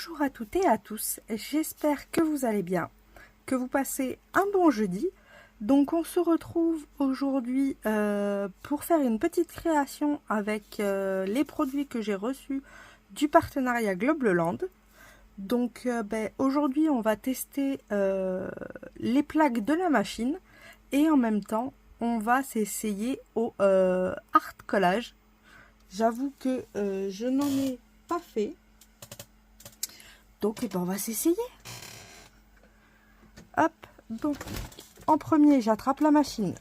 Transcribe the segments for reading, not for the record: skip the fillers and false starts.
Bonjour à toutes et à tous, j'espère que vous allez bien, que vous passez un bon jeudi. Donc on se retrouve aujourd'hui pour faire une petite création avec les produits que j'ai reçus du partenariat Globleland. Donc aujourd'hui on va tester les plaques de la machine et en même temps on va s'essayer au art collage. J'avoue que je n'en ai pas fait. Donc on va s'essayer. Hop, donc en premier j'attrape la machine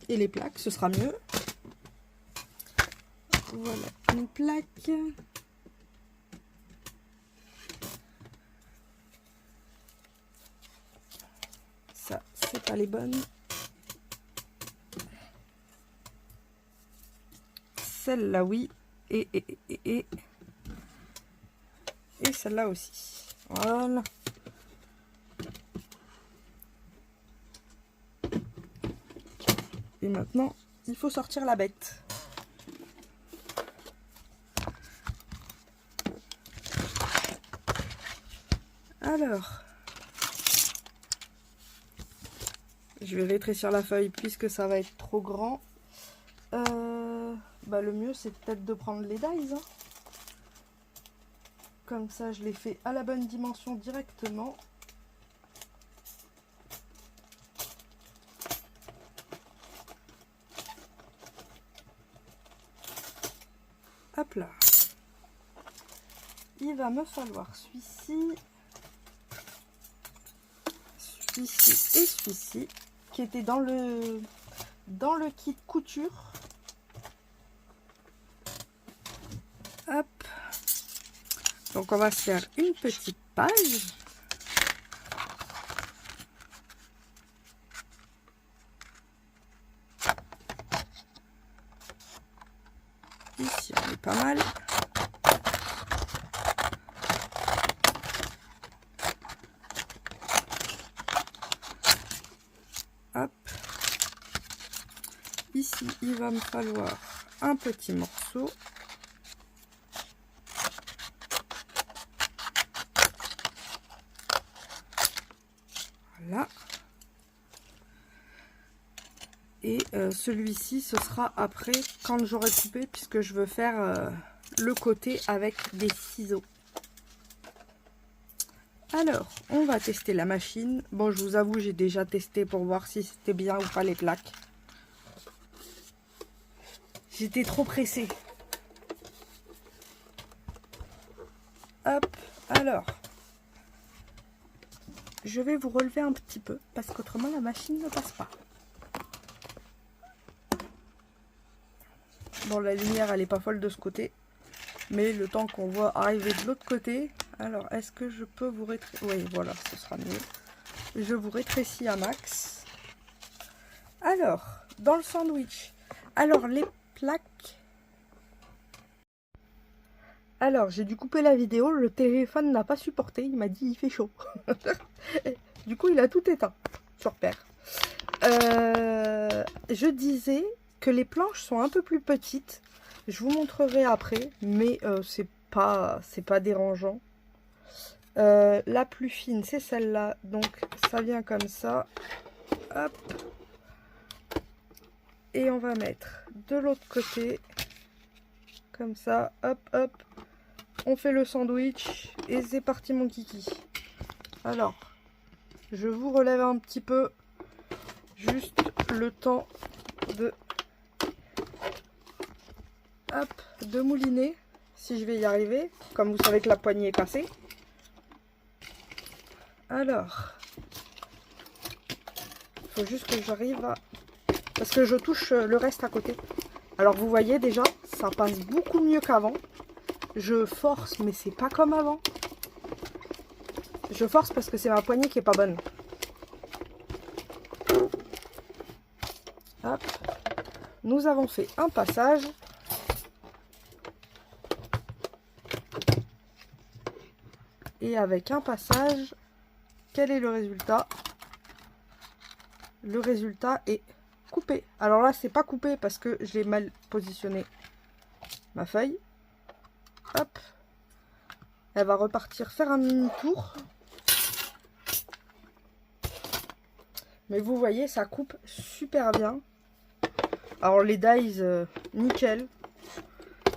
et les plaques, ce sera mieux. Voilà, une plaque. Ça, c'est pas les bonnes. Celle-là, oui. Et celle-là aussi. Voilà. Et maintenant, il faut sortir la bête. Alors, je vais rétrécir la feuille puisque ça va être trop grand. Le mieux, c'est peut-être de prendre les dies. Hein. Comme ça, je les fais à la bonne dimension directement. Hop là. Il va me falloir celui-ci et celui-ci qui était dans le kit couture. Hop. Donc on va se faire une petite page. Ici on est pas mal. Hop. Ici il va me falloir un petit morceau. Voilà. Et celui-ci, ce sera après quand j'aurai coupé, puisque je veux faire le côté avec des ciseaux. Alors, on va tester la machine. Bon, je vous avoue, j'ai déjà testé pour voir si c'était bien ou pas les plaques. J'étais trop pressée. Hop, alors. Je vais vous relever un petit peu, parce qu'autrement la machine ne passe pas. Bon, la lumière, elle est pas folle de ce côté. Mais le temps qu'on voit arriver de l'autre côté... Alors, est-ce que je peux vous rétrécir? Oui, voilà, ce sera mieux. Je vous rétrécis à max. Alors, dans le sandwich. Alors, les plaques... Alors, j'ai dû couper la vidéo. Le téléphone n'a pas supporté. Il m'a dit, il fait chaud. Du coup, il a tout éteint. Sur Père. Je disais que les planches sont un peu plus petites. Je vous montrerai après, mais c'est pas dérangeant. La plus fine, c'est celle-là. Donc, ça vient comme ça. Hop. Et on va mettre de l'autre côté. Comme ça. Hop, hop. On fait le sandwich. Et c'est parti, mon kiki. Alors, je vous relève un petit peu. Juste le temps de... Hop, de mouliner, si je vais y arriver. Comme vous savez que la poignée est cassée. Alors, il faut juste que j'arrive à... Parce que je touche le reste à côté. Alors vous voyez déjà, ça passe beaucoup mieux qu'avant. Je force, mais c'est pas comme avant. Je force parce que c'est ma poignée qui est pas bonne. Hop. Nous avons fait un passage. Et avec un passage, quel est le résultat? Le résultat est coupé. Alors là, c'est pas coupé parce que j'ai mal positionné ma feuille. Hop. Elle va repartir faire un mini tour. Mais vous voyez, ça coupe super bien. Alors les dies, nickel.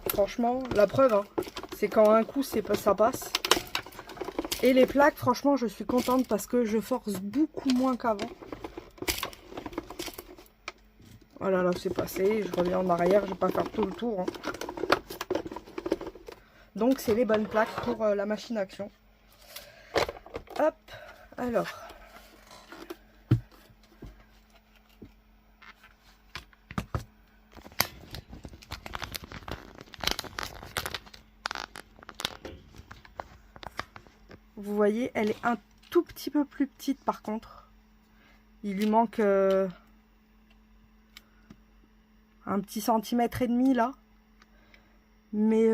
Franchement, la preuve, hein, c'est quand un coup ça passe. Et les plaques, franchement, je suis contente parce que je force beaucoup moins qu'avant. Voilà, là c'est passé, je reviens en arrière, je vais pas faire tout le tour. Hein. Donc c'est les bonnes plaques pour la machine à action. Hop, alors. Vous voyez, elle est un tout petit peu plus petite par contre. Il lui manque un petit centimètre et demi là. Mais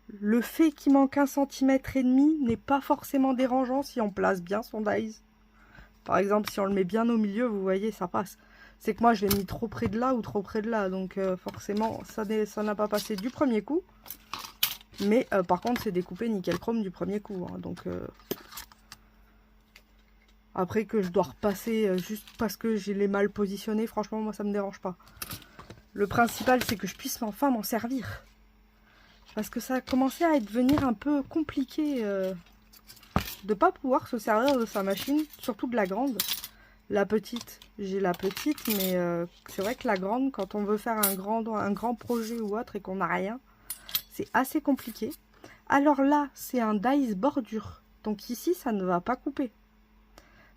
le fait qu'il manque 1,5 cm n'est pas forcément dérangeant si on place bien son dies. Par exemple, si on le met bien au milieu, vous voyez, ça passe. C'est que moi, je l'ai mis trop près de là ou trop près de là. Donc forcément, ça n'a pas passé du premier coup. Mais par contre, c'est découpé nickel chrome du premier coup. Hein, donc après que je dois repasser juste parce que j'ai les mal positionnés, franchement, moi, ça me dérange pas. Le principal, c'est que je puisse enfin m'en servir. Parce que ça a commencé à devenir un peu compliqué de ne pas pouvoir se servir de sa machine, surtout de la grande. La petite, j'ai la petite, mais c'est vrai que la grande, quand on veut faire un grand projet ou autre et qu'on n'a rien, c'est assez compliqué. Alors là, c'est un dies bordure. Donc ici, ça ne va pas couper.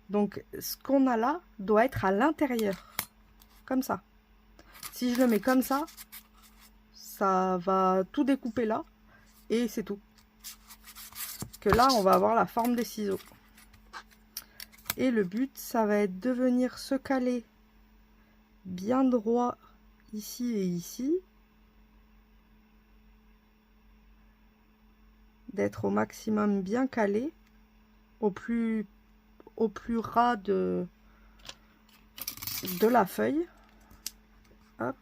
Donc ce qu'on a là doit être à l'intérieur. Comme ça. Si je le mets comme ça va tout découper là. Et c'est tout. Que là, on va avoir la forme des ciseaux. Et le but, ça va être de venir se caler bien droit ici et ici. D'être au maximum bien calé. Au plus ras de la feuille. Hop.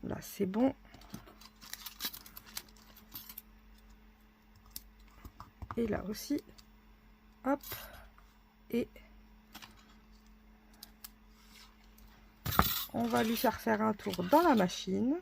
Là, c'est bon. Et là aussi. Hop. Et on va lui faire un tour dans la machine.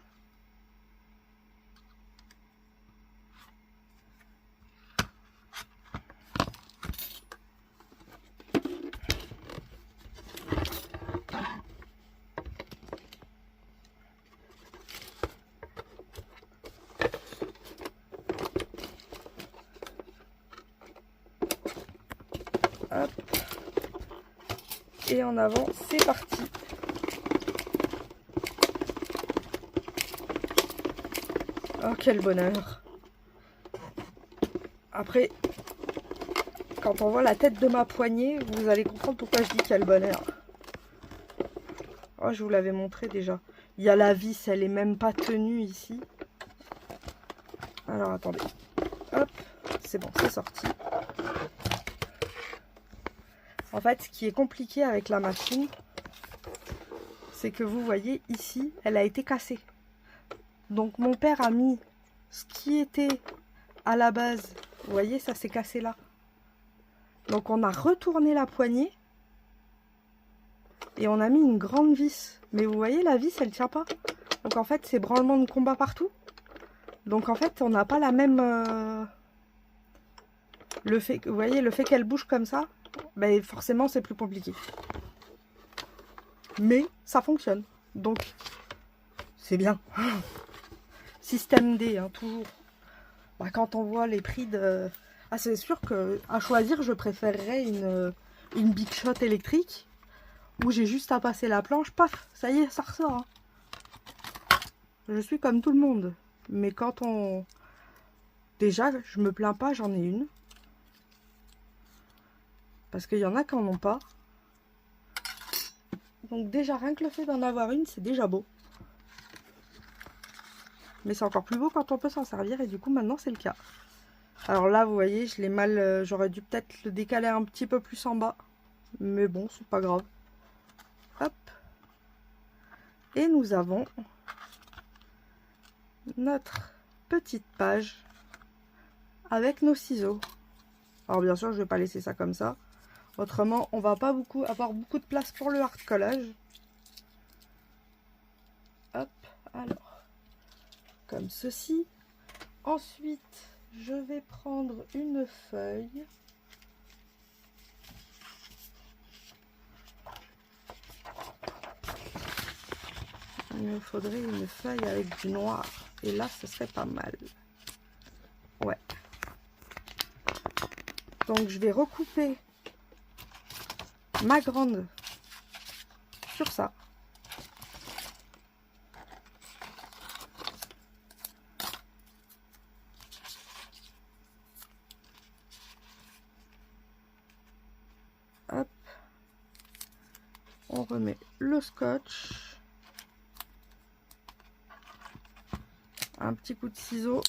Hop. Et en avant, c'est parti. Oh, quel bonheur. Après, quand on voit la tête de ma poignée, vous allez comprendre pourquoi je dis quel bonheur. Oh, je vous l'avais montré déjà. Il y a la vis, elle est même pas tenue ici. Alors, attendez. Hop, c'est bon, c'est sorti. En fait, ce qui est compliqué avec la machine, c'est que vous voyez ici, elle a été cassée. Donc mon père a mis ce qui était à la base. Vous voyez, ça s'est cassé là. Donc on a retourné la poignée. Et on a mis une grande vis. Mais vous voyez, la vis, elle tient pas. Donc en fait, c'est branlement de combat partout. Donc en fait, on n'a pas la même... vous voyez, le fait qu'elle bouge comme ça, ben forcément, c'est plus compliqué. Mais ça fonctionne. Donc, c'est bien. Système D, hein, toujours. Bah, quand on voit les prix de... Ah, c'est sûr qu'à choisir, je préférerais une Big Shot électrique où j'ai juste à passer la planche, paf, ça y est, ça ressort. Hein. Je suis comme tout le monde. Mais quand on... Déjà, je me plains pas, j'en ai une. Parce qu'il y en a qui n'en ont pas. Donc déjà, rien que le fait d'en avoir une, c'est déjà beau. Mais c'est encore plus beau quand on peut s'en servir. Et du coup, maintenant, c'est le cas. Alors là, vous voyez, je l'ai mal... J'aurais dû peut-être le décaler un petit peu plus en bas. Mais bon, c'est pas grave. Hop. Et nous avons notre petite page avec nos ciseaux. Alors bien sûr, je vais pas laisser ça comme ça. Autrement, on va pas avoir beaucoup de place pour le hard collage. Hop, alors, comme ceci. Ensuite, je vais prendre une feuille. Il me faudrait une feuille avec du noir. Et là, ce serait pas mal. Ouais. Donc, je vais recouper ma grande sur ça. Hop. On remet le scotch. Un petit coup de ciseau.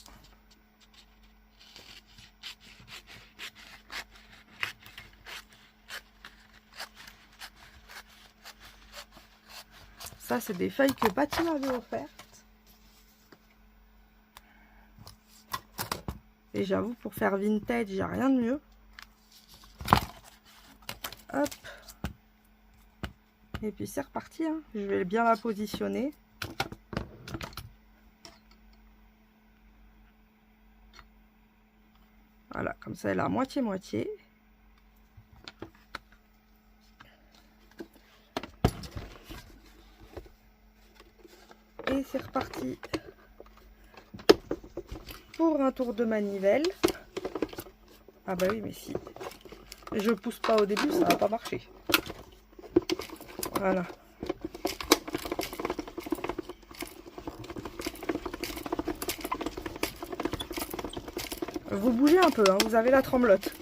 Ça, c'est des feuilles que Patty m'avait offertes. Et j'avoue, pour faire vintage, il n'y a rien de mieux. Hop. Et puis c'est reparti. Hein. Je vais bien la positionner. Voilà, comme ça, elle a moitié-moitié. Et c'est reparti pour un tour de manivelle. Ah bah oui, mais si je pousse pas au début, ça va pas marcher. Voilà. Vous bougez un peu, hein, vous avez la tremblote.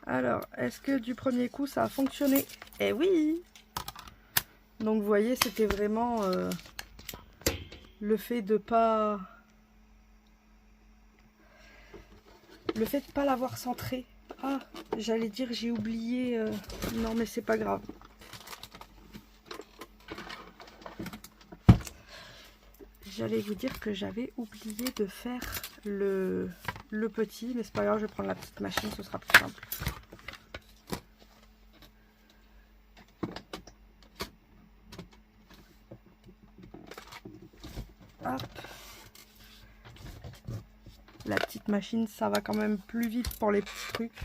Alors, est-ce que du premier coup ça a fonctionné? Eh oui! Donc vous voyez, c'était vraiment le fait de pas l'avoir centré. Ah, j'allais dire j'ai oublié. Non mais c'est pas grave. J'allais vous dire que j'avais oublié de faire le petit, mais c'est pas grave, je vais prendre la petite machine, ce sera plus simple. Hop. La petite machine, ça va quand même plus vite pour les petits trucs.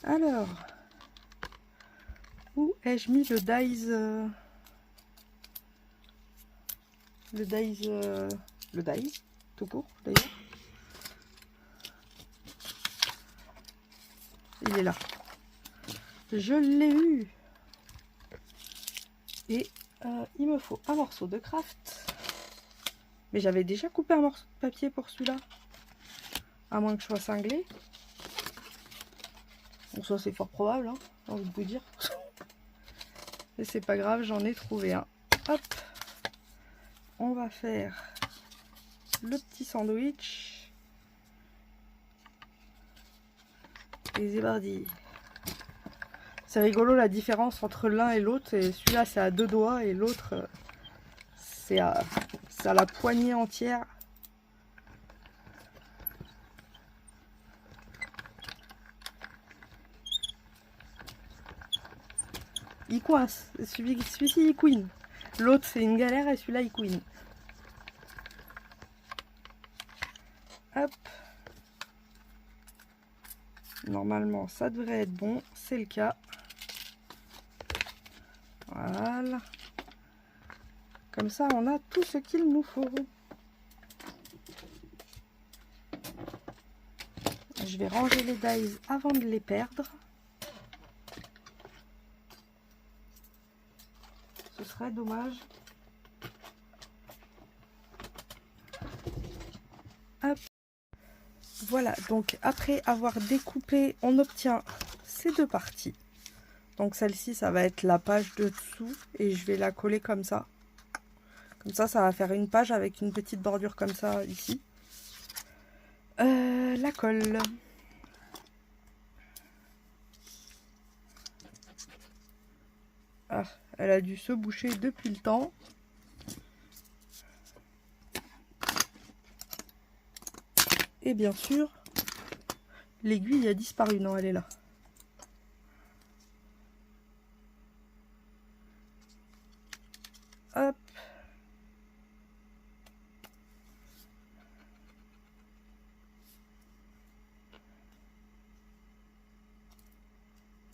Alors, où ai-je mis le dies le dies, tout court d'ailleurs. Il est là. Je l'ai eu. Et il me faut un morceau de craft. Mais j'avais déjà coupé un morceau de papier pour celui-là. À moins que je sois cinglée. Donc ça c'est fort probable, hein, j'ai envie de vous dire. Et c'est pas grave, j'en ai trouvé un. Hop. On va faire le petit sandwich. Et zébardi. C'est rigolo la différence entre l'un et l'autre. Et celui-là c'est à 2 doigts et l'autre c'est à la poignée entière. Il coince. Celui-ci il couine. L'autre c'est une galère et celui-là il couine. Hop. Normalement ça devrait être bon. C'est le cas. Voilà. Comme ça on a tout ce qu'il nous faut. Je vais ranger les dies avant de les perdre. Ce serait dommage. Hop. Voilà, donc après avoir découpé, on obtient ces deux parties. Donc celle-ci, ça va être la page de dessous et je vais la coller comme ça. Comme ça, ça va faire une page avec une petite bordure comme ça ici. La colle. Ah, elle a dû se boucher depuis le temps. Et bien sûr, l'aiguille a disparu. Non, elle est là. Hop.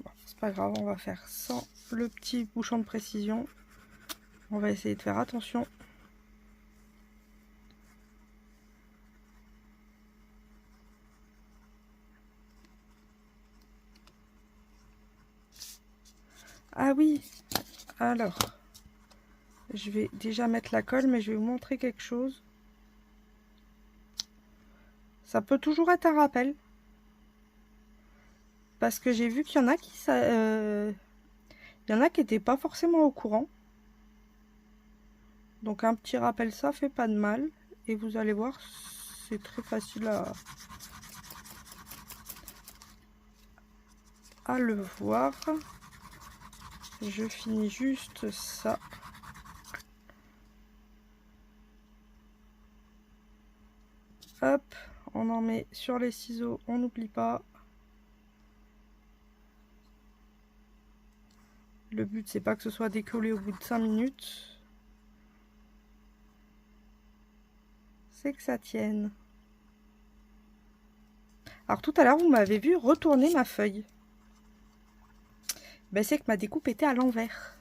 Bon, c'est pas grave, on va faire sans le petit bouchon de précision. On va essayer de faire attention. Ah oui, alors, je vais déjà mettre la colle, mais je vais vous montrer quelque chose. Ça peut toujours être un rappel. Parce que j'ai vu qu'il y en a qui n'étaient pas forcément au courant. Donc un petit rappel, ça fait pas de mal. Et vous allez voir, c'est très facile à le voir. Je finis juste ça. Hop, on en met sur les ciseaux, on n'oublie pas. Le but, c'est pas que ce soit décollé au bout de 5 minutes. C'est que ça tienne. Alors tout à l'heure, vous m'avez vu retourner ma feuille. Ben, c'est que ma découpe était à l'envers.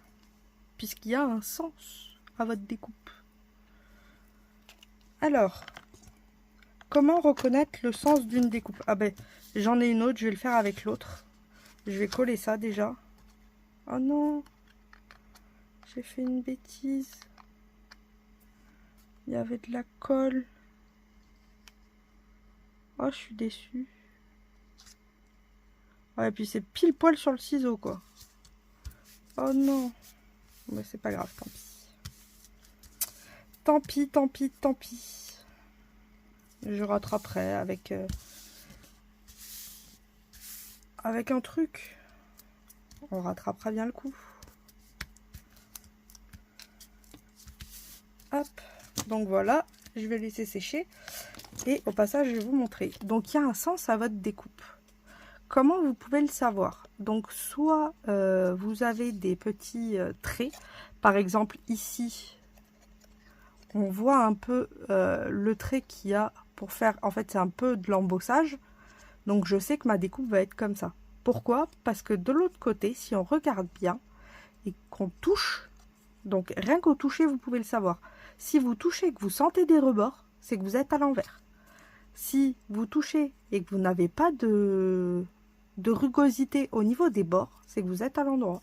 Puisqu'il y a un sens à votre découpe. Alors, comment reconnaître le sens d'une découpe? Ah ben, j'en ai une autre, je vais le faire avec l'autre. Je vais coller ça déjà. Oh non, j'ai fait une bêtise. Il y avait de la colle. Oh, je suis déçue. Ouais, et puis c'est pile poil sur le ciseau, quoi. Oh non. Mais c'est pas grave, tant pis. Tant pis, tant pis, tant pis. Je rattraperai avec un truc. On rattrapera bien le coup. Hop. Donc voilà, je vais laisser sécher. Et au passage, je vais vous montrer. Donc il y a un sens à votre découpe. Comment vous pouvez le savoir? Donc soit vous avez des petits traits. Par exemple ici, on voit un peu le trait qu'il y a pour faire. En fait, c'est un peu de l'embossage. Donc je sais que ma découpe va être comme ça. Pourquoi? Parce que de l'autre côté, si on regarde bien et qu'on touche, donc rien qu'au toucher, vous pouvez le savoir. Si vous touchez et que vous sentez des rebords, c'est que vous êtes à l'envers. Si vous touchez et que vous n'avez pas de rugosité au niveau des bords, c'est que vous êtes à l'endroit.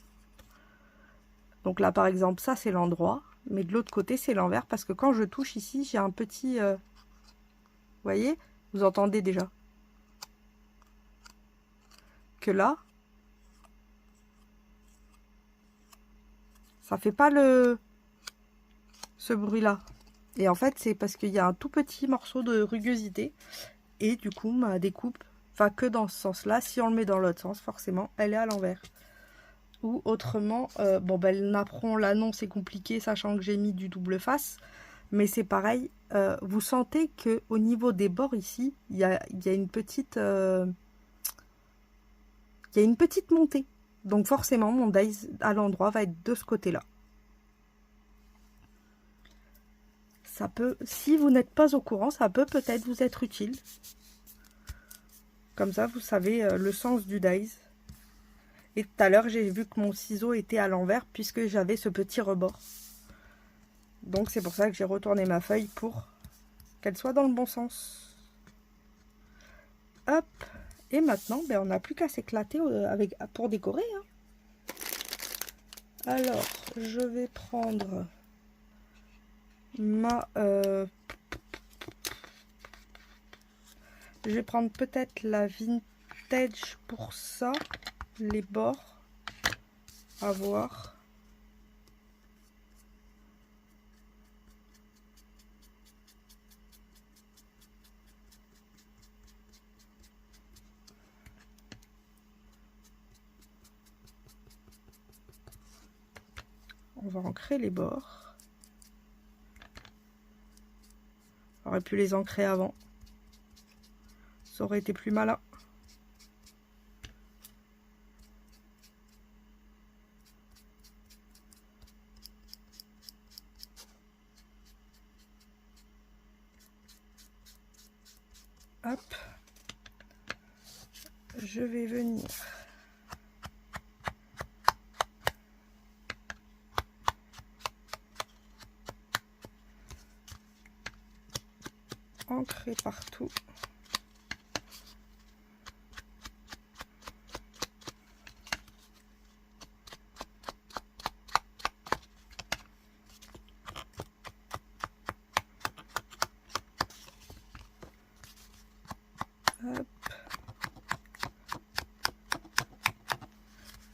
Donc là, par exemple, ça, c'est l'endroit. Mais de l'autre côté, c'est l'envers. Parce que quand je touche ici, j'ai un petit... vous voyez? Vous entendez déjà? Que là, ça fait pas ce bruit-là. Et en fait, c'est parce qu'il y a un tout petit morceau de rugosité. Et du coup, ma découpe va que dans ce sens-là. Si on le met dans l'autre sens, forcément, elle est à l'envers. Ou autrement, bon, ben, le napperon, là, non, c'est compliqué, sachant que j'ai mis du double face. Mais c'est pareil, vous sentez que au niveau des bords ici, il y a une petite... il y a une petite montée. Donc forcément, mon dies à l'endroit va être de ce côté-là. Ça peut, si vous n'êtes pas au courant, ça peut peut-être vous être utile. Comme ça, vous savez le sens du dies. Et tout à l'heure, j'ai vu que mon ciseau était à l'envers puisque j'avais ce petit rebord. Donc c'est pour ça que j'ai retourné ma feuille pour qu'elle soit dans le bon sens. Hop. Et maintenant, ben, on n'a plus qu'à s'éclater pour décorer. Hein. Alors, je vais prendre ma... je vais prendre peut-être la vintage pour ça. Les bords. À voir. On va ancrer les bords. On aurait pu les ancrer avant. Ça aurait été plus malin. Hop. Je vais venir ancrer partout. Hop.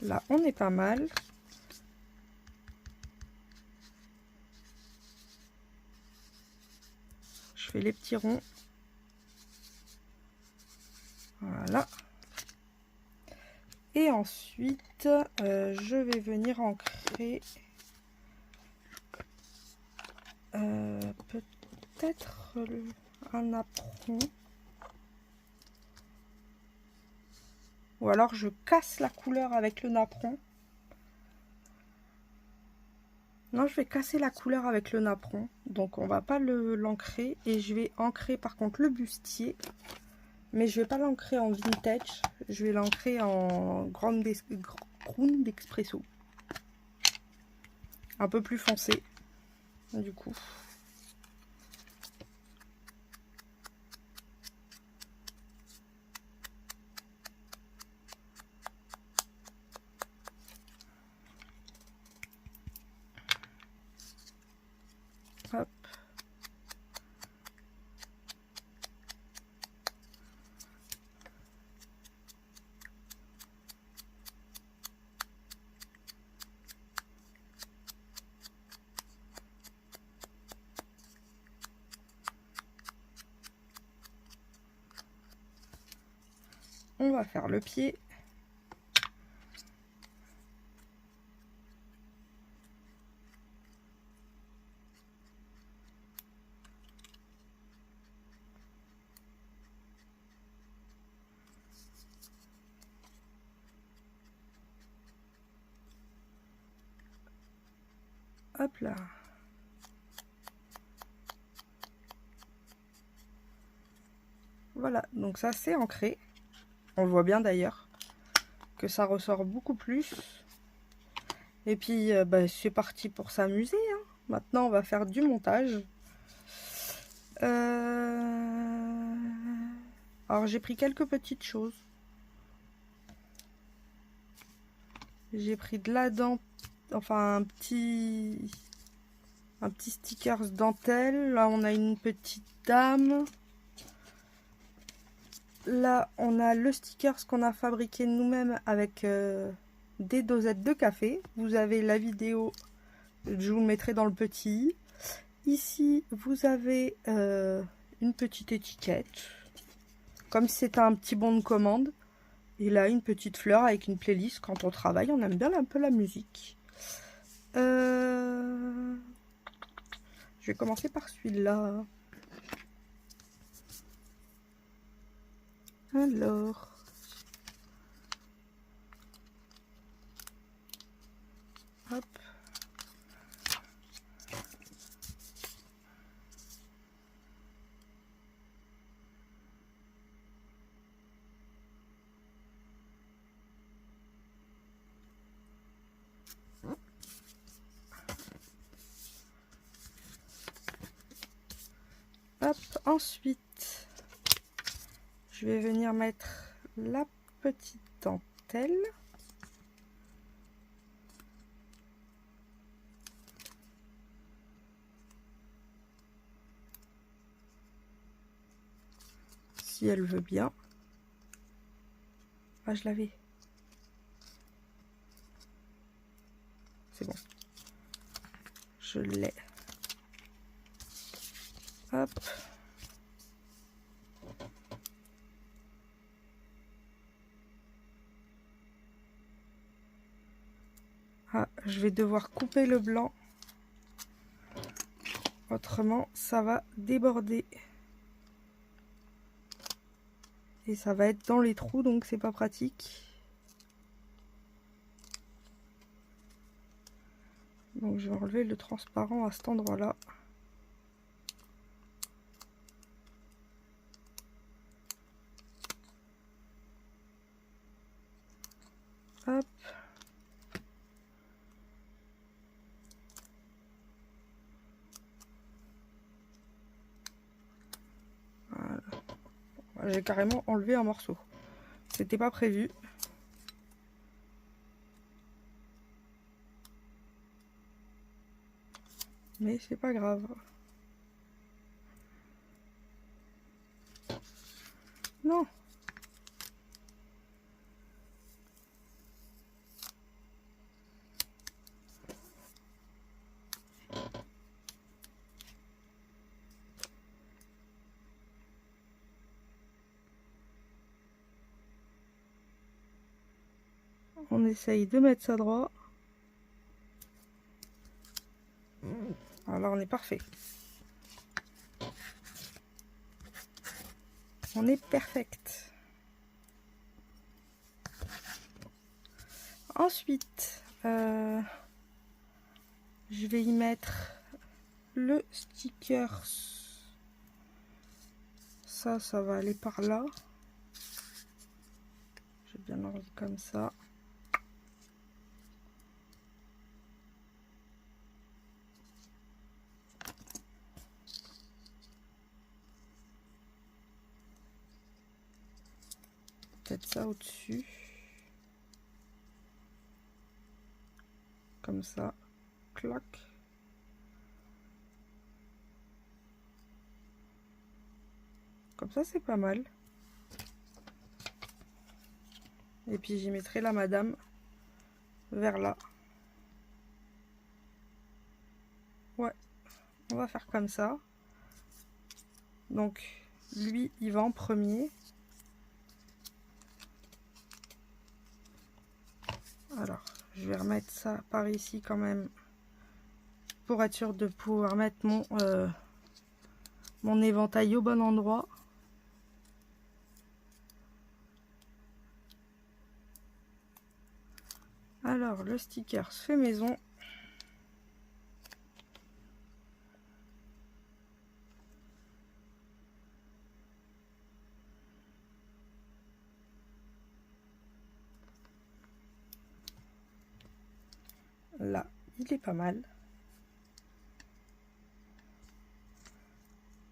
Là, on est pas mal. Je fais les petits ronds. Voilà. Et ensuite, je vais venir ancrer peut-être un apron. Ou alors je casse la couleur avec le napperon. Non, je vais casser la couleur avec le napperon. Donc on va pas l'ancrer. Et je vais ancrer par contre le bustier. Mais je vais pas l'ancrer en vintage. Je vais l'ancrer en ground d'expresso. Un peu plus foncé. Du coup. Hop. On va faire le pied. Hop là. Voilà, donc ça c'est ancré. On le voit bien d'ailleurs que ça ressort beaucoup plus. Et puis bah, c'est parti pour s'amuser. Hein. Maintenant on va faire du montage. Alors j'ai pris quelques petites choses. J'ai pris de la dent, enfin un petit stickers dentelle. Là on a une petite dame. Là on a le stickers qu'on a fabriqué nous-mêmes avec des dosettes de café. Vous avez la vidéo, je vous le mettrai dans le petit. Ici vous avez une petite étiquette, comme si c'était un petit bon de commande. Et là, une petite fleur avec une playlist. Quand on travaille, on aime bien un peu la musique. Je vais commencer par celui-là. Alors. Hop. Hop, ensuite, je vais venir mettre la petite dentelle. Si elle veut bien. Ah, je l'avais. C'est bon. Je l'ai. Hop. Ah, je vais devoir couper le blanc. Autrement, ça va déborder. Et ça va être dans les trous, donc c'est pas pratique. Donc je vais enlever le transparent à cet endroit-là. Hop. Voilà. J'ai carrément enlevé un morceau. C'était pas prévu. Mais c'est pas grave. Non. On essaye de mettre ça droit. Alors on est parfait. On est perfect. Ensuite, je vais y mettre le sticker. Ça va aller par là. Je vais bien enlever comme ça. Peut-être ça au-dessus. Comme ça. Clac. Comme ça, c'est pas mal. Et puis j'y mettrai la madame vers là. Ouais, on va faire comme ça. Donc, lui, il va en premier. Alors, je vais remettre ça par ici quand même. Pour être sûr de pouvoir mettre mon éventail au bon endroit. Alors, le sticker fait maison. Là, il est pas mal.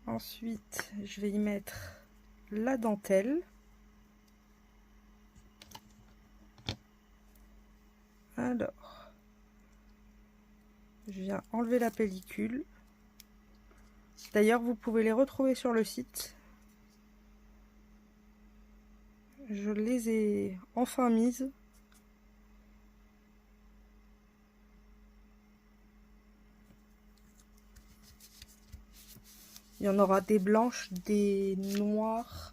Ensuite, je vais y mettre la dentelle. Alors, je viens enlever la pellicule. D'ailleurs, vous pouvez les retrouver sur le site. Je les ai enfin mises. Il y en aura des blanches, des noires,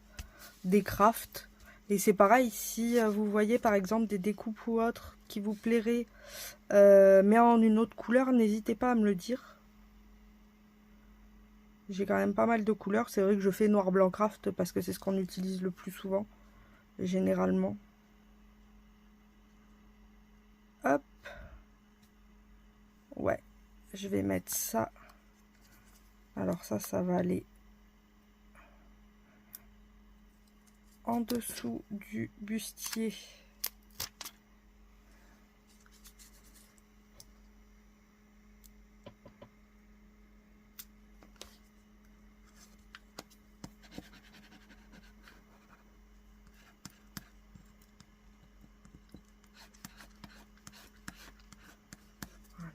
des crafts. Et c'est pareil, si vous voyez par exemple des découpes ou autres qui vous plairaient, mais en une autre couleur, n'hésitez pas à me le dire. J'ai quand même pas mal de couleurs. C'est vrai que je fais noir, blanc, craft parce que c'est ce qu'on utilise le plus souvent, généralement. Hop. Ouais, je vais mettre ça. Alors ça va aller en dessous du bustier.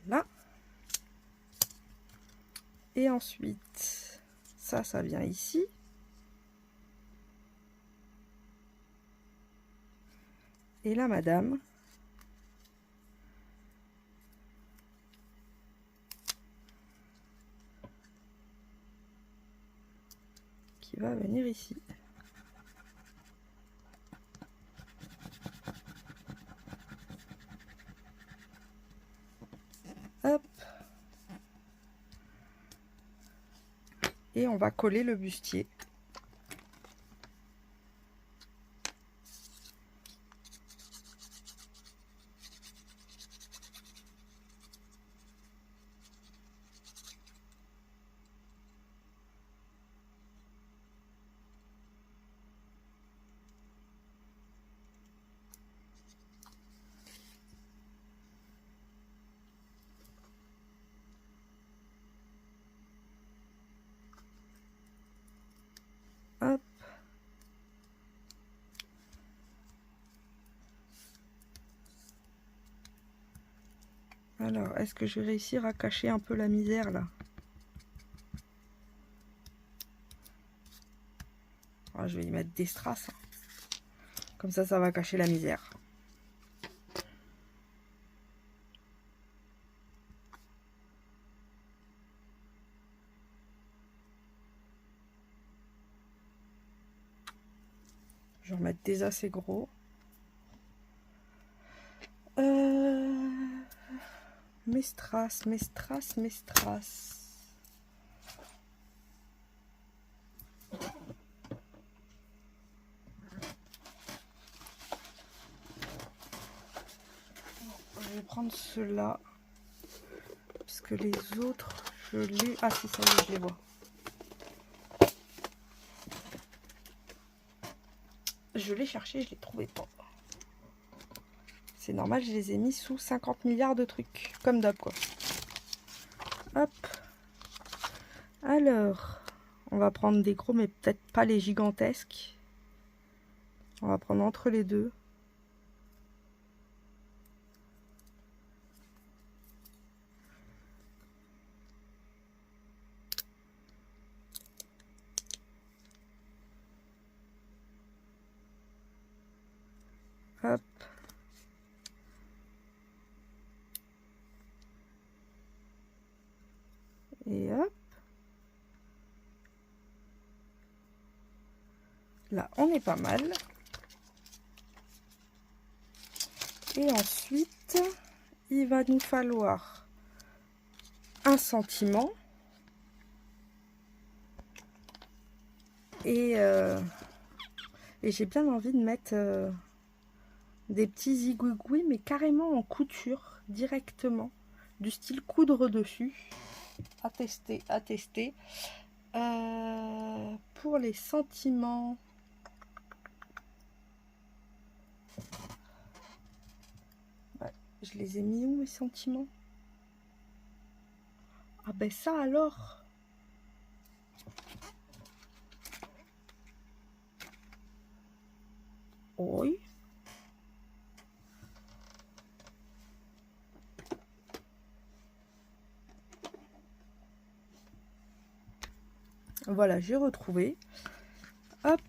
Voilà. Et ensuite, ça vient ici. Et la madame. Qui va venir ici. Et on va coller le bustier. Hop. Alors, est-ce que je vais réussir à cacher un peu la misère là? Ah, je vais y mettre des strass. Comme ça va cacher la misère. Je vais en mettre des assez gros. Mes strass, mes strass, mes strass. Je vais prendre ceux-là. Parce que les autres, je les... Ah si, ça y est, je les vois. Je l'ai cherché, je les trouvais pas. C'est normal, je les ai mis sous 50 milliards de trucs. Comme d'hab, quoi. Hop. Alors, on va prendre des gros, mais peut-être pas les gigantesques. On va prendre entre les deux. Hop. Et hop. Là, on est pas mal. Et ensuite, il va nous falloir un sentiment. Et j'ai bien envie de mettre des petits zigouigouis, mais carrément en couture, directement. Du style coudre dessus. À tester, à tester. Pour les sentiments... Ouais, je les ai mis où, mes sentiments? Ah ben ça alors... Oui. Voilà, j'ai retrouvé. Hop.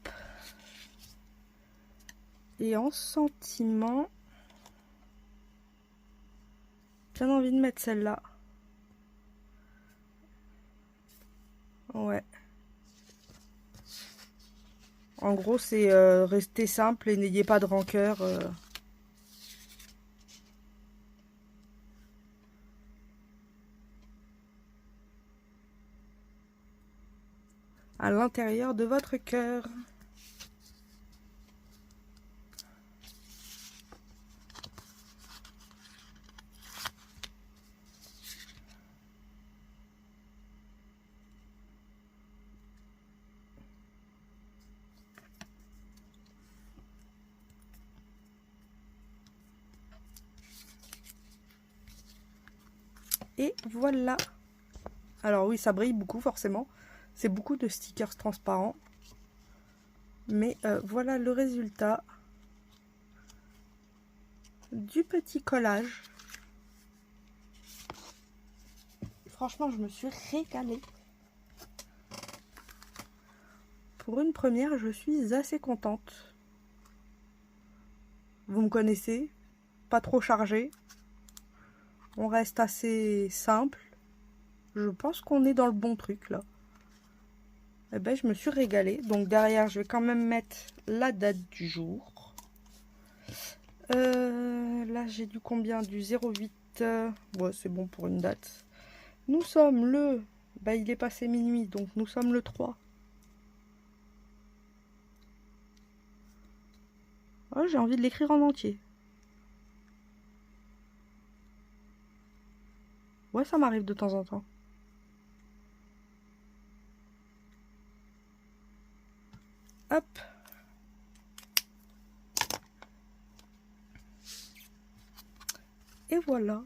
Et en sentiment, j'ai envie de mettre celle-là. Ouais. En gros, c'est rester simple et n'ayez pas de rancœur. À l'intérieur de votre cœur. Et voilà. Alors oui, ça brille beaucoup forcément. C'est beaucoup de stickers transparents. Mais voilà le résultat du petit collage. Franchement, je me suis régalée. Pour une première, je suis assez contente. Vous me connaissez, pas trop chargé. On reste assez simple. Je pense qu'on est dans le bon truc là. Eh ben, je me suis régalée. Donc derrière, je vais quand même mettre la date du jour. Là, j'ai du combien? Du 08. Ouais, c'est bon pour une date. Nous sommes le Bah, il est passé minuit, donc nous sommes le 3. Oh, j'ai envie de l'écrire en entier. Ouais, ça m'arrive de temps en temps. Hop. Et voilà.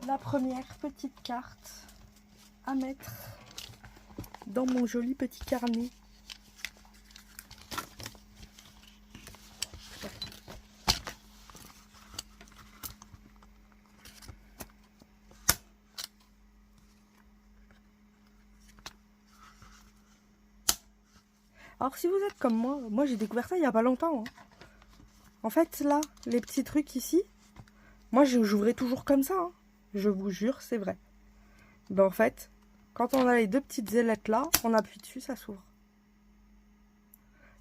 La première petite carte à mettre dans mon joli petit carnet. Alors si vous êtes comme moi j'ai découvert ça il n'y a pas longtemps. Hein. En fait là, les petits trucs ici, moi j'ouvrais toujours comme ça. Hein. Je vous jure, c'est vrai. Ben en fait, quand on a les deux petites ailettes là, on appuie dessus, ça s'ouvre.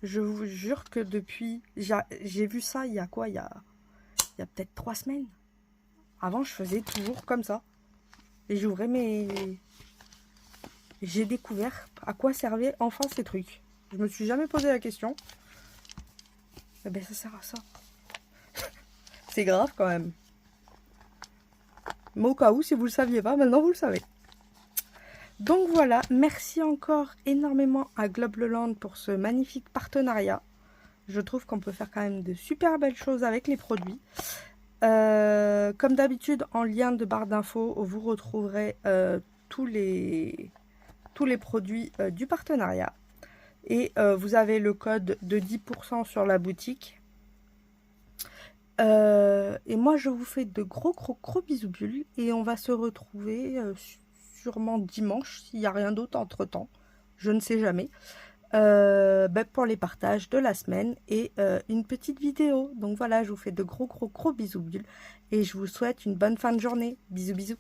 Je vous jure que depuis, j'ai vu ça il y a quoi, il y a peut-être 3 semaines. Avant je faisais toujours comme ça. Et j'ouvrais mes... J'ai découvert à quoi servaient enfin ces trucs. Je me suis jamais posé la question. Eh ben ça sert à ça. C'est grave quand même. Mais au cas où, si vous le saviez pas, maintenant vous le savez. Donc voilà, merci encore énormément à Globleland pour ce magnifique partenariat. Je trouve qu'on peut faire quand même de super belles choses avec les produits. Comme d'habitude, en lien de barre d'infos, vous retrouverez tous les produits du partenariat. Et vous avez le code de 10% sur la boutique. Et moi, je vous fais de gros bisous bulles. Et on va se retrouver sûrement dimanche, s'il n'y a rien d'autre entre-temps. Je ne sais jamais. Pour les partages de la semaine et une petite vidéo. Donc voilà, je vous fais de gros bisous bulles. Et je vous souhaite une bonne fin de journée. Bisous.